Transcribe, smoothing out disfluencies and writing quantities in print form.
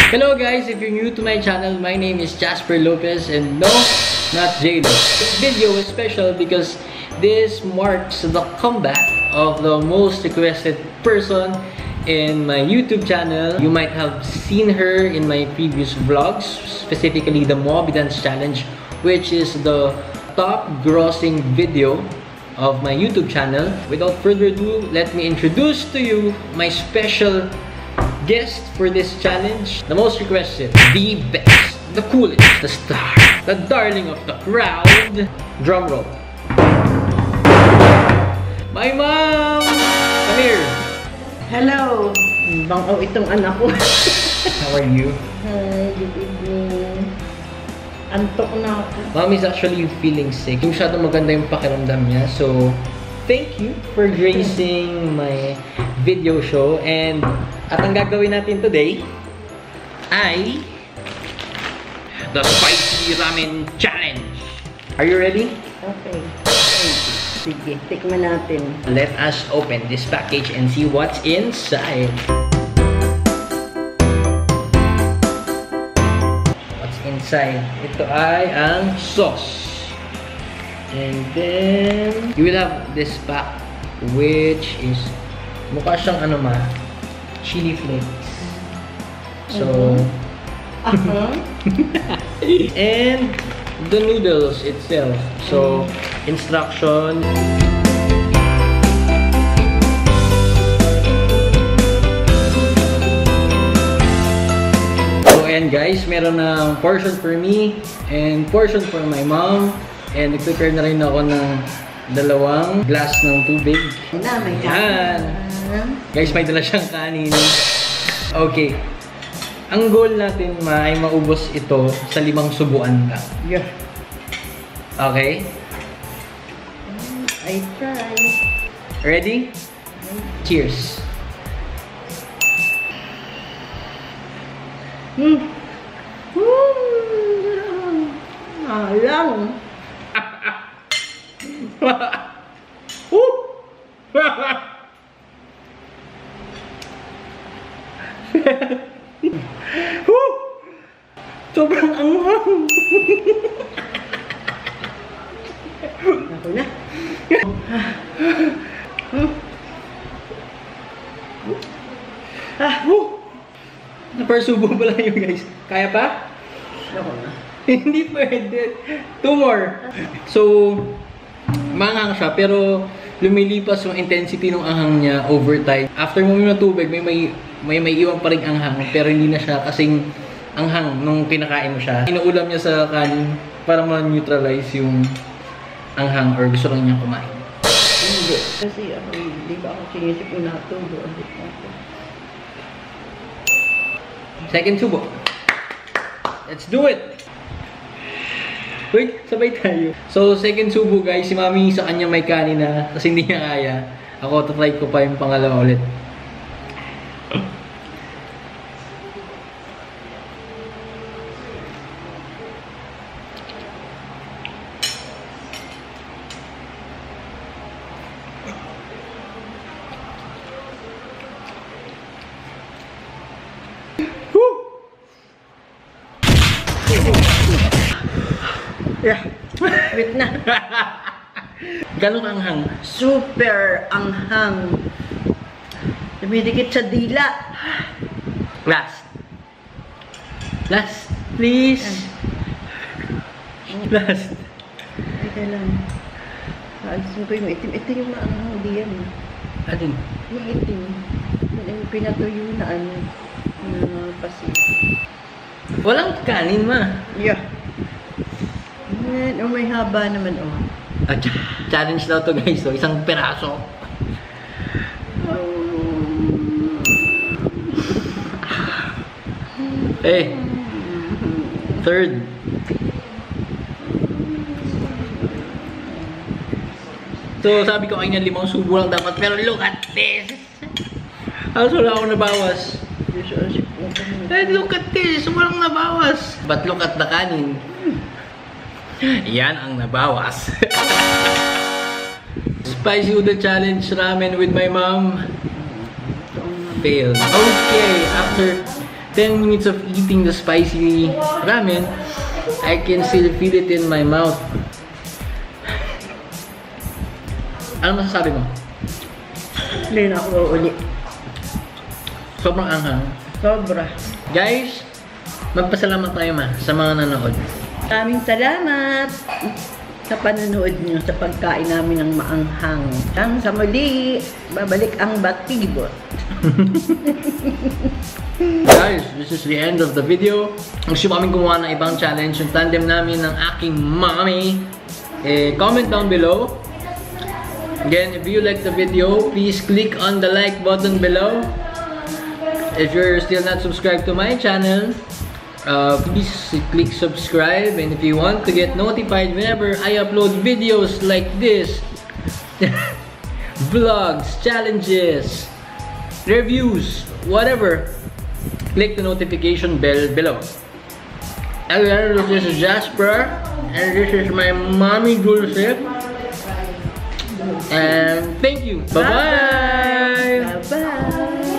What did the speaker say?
Hello guys, if you're new to my channel, my name is Jasper Lopez and no, not J-Lo. This video is special because this marks the comeback of the most requested person in my YouTube channel. You might have seen her in my previous vlogs, specifically the Moby Dance Challenge, which is the top grossing video of my YouTube channel. Without further ado, let me introduce to you my special guest for this challenge. The most requested, the best, the coolest, the star, the darling of the crowd. Drum roll. My mom! Come here! Hello! Bangaw itong anak ko. How are you? Hi, good evening. Antok na ako. Mom is actually feeling sick. Masyadong maganda yung pakiramdam niya. So, thank you for gracing my video show. And at ang gagawin natin today ay the Spicy Ramen Challenge. Are you ready? Okay. Sige, tikman natin. Let us open this package and see what's inside. What's inside? Ito ay ang sauce. And then you will have this pack, which is mukha siyang ano ma, chili flakes. So, and the noodles itself. So, instruction. So, ayan guys, meron na portion for me and portion for my mom. And nag-prepare na rin ako ng dalawang glass ng tubig. Na, may Yan. Guys, may dala siyang kanin. Okay. Ang goal natin ay maubos ito sa 5 subuan lang. Yeah. Okay? I try. Ready? Cheers. Alang. Sobrang anghang. Ako na. Napersubo pa lang yun guys. Kaya pa? Ako na. Hindi pwede. 2 more. So, manghang siya pero lumilipas yung intensity ng anghang niya over time. After mo ng tubig, may iwan pa rin anghang pero hindi na siya kasing anghang nung kinakain mo siya. Inuulam niya sa kanin para ma-neutralize yung anghang or gusto lang niya kumain. Hindi. Kasi ako, di ba ako sinisip ko na ito. Second subo. Let's do it! Wait, sabay tayo. So, second subo guys, si Mami sa kanya may kanin na kasi hindi niya kaya. Ako, tatry ko pa yung pangalawa ulit. Yeah. Wait na. Gano'ng anghang? Super anghang. Dumidikit sa dila. Last. Last. Please. Last. Teka lang. Aalisin ko yung itim. Ito yung maanghang diyan. Atin. Yung itim. Yung pinatuyo na ano. Pasi. Walang kanin ma. Yeah. Oh, may haba naman oh. Challenge daw to guys. So, isang peraso. Eh. Third. So, sabi ko kanina 5 subo lang dapat. Pero look at this. Halos wala akong nabawas. Hey, look at this. Walang nabawas. But look at the kanin. Yan ang nabawas. Spicy Udon Challenge ramen with my mom. failed. Okay, after 10 minutes of eating the spicy ramen, I can still feel it in my mouth. Ano masasabi mo? Hindi na ako uli. Sobrang anghang. Sobra. Guys, magpasalamat tayo sa mga nanood. Maraming salamat sa panonood nyo sa pagkain namin ng maanghang. Hanggang sa muli, babalik ang batibot. Guys, this is the end of the video. Gusto namin gumawa ng ibang challenge, yung tandem namin ng aking mommy. Comment down below. Again, if you like the video, please click on the like button below. If you're still not subscribed to my channel, please click subscribe. And if you want to get notified whenever I upload videos like this, vlogs, challenges, reviews, whatever, click the notification bell below. Again, this is Jasper, and this is my mommy Dulce. And thank you. Bye-bye.